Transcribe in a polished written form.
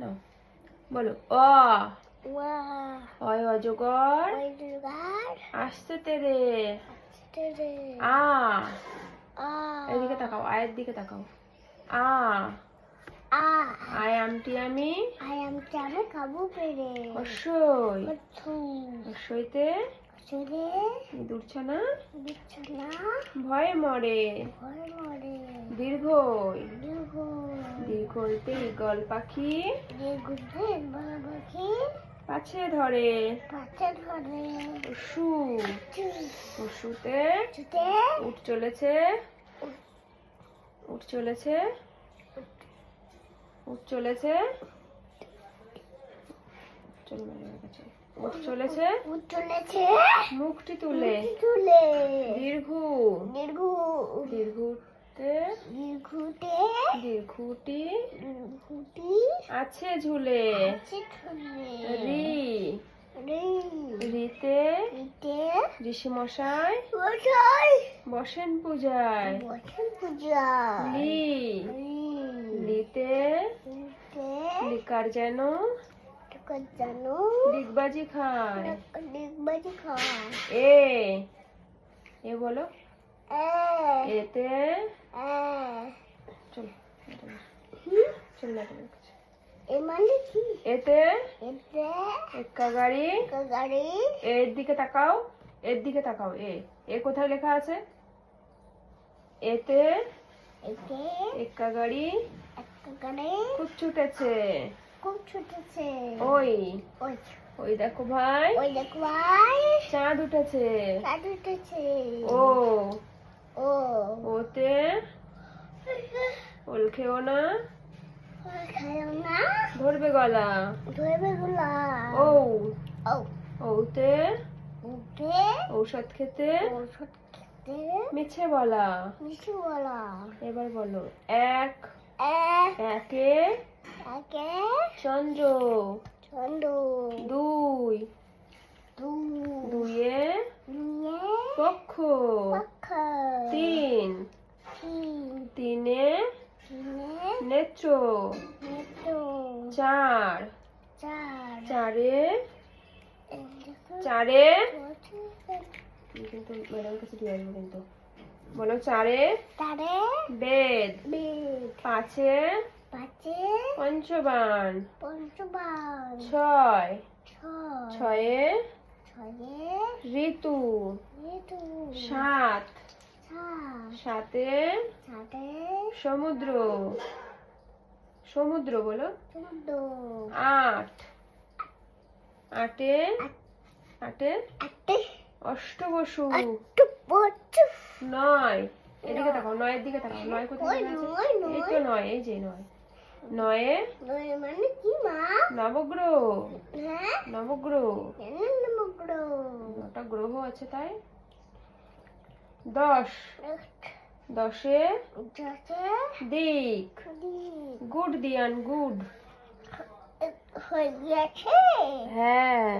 নাও বলো অ অয় অজগর আসতে তেরে আ এদিকে তাকাও আয়ের দিকে তাকাও আ আয় আমটি আমি খাবো পেরে অশ্বই অশ্বইতে ইঁদুরছানা ভয়ে মরে দীর্ঘই দীর্ঘইতে ঈগল পাখি পাছে ধরে পশু পশুতে উঠ চলেছে উঠ চলেছে উঠ চলেছে উঠ চলেছে মুখটি তুলে দীর্ঘ দীর্ঘতে দীর্ঘটি আছে ঝুলে রি রিতে ঋষি মশাই বসেন পূজায় লি লিতে লিকার যেন ডিগবাজি খায় এ বলো এতে চলো চলো এতে এক্কা গাড়ি এর দিকে তাকাও এর দিকে তাকাও এ কোথায় লেখা আছে এতে এক্কা গাড়ি খুব ছুটেছে ওই ওই দেখো ভাই চাঁদ উঠেছে ও ওতে ওল খেও না ধরবে গলা ও ওতে ঔষধ খেতে মিছে বলা এবার বলো একে চন্দ্র দুই দুইয়ে পক্ষ তিনে নেত্র চারে কিন্তু ম্যাডামের কাছে দিয়ে আসবো কিন্তু বলো চারে বেদ পাঁচে পঞ্চবান ছয়ে ঋতু সাতে সমুদ্র বলো আটে অষ্টবসু নয় এদিকে তাকাও নয়ের দিকে তাকাও নয় কোথায় এই তো নয় এই যে নয়ে নবগ্রহ নটা গ্রহ আছে তাই দশে দিক গুড দিয়ান গুড হয়ে গেছে হ্যাঁ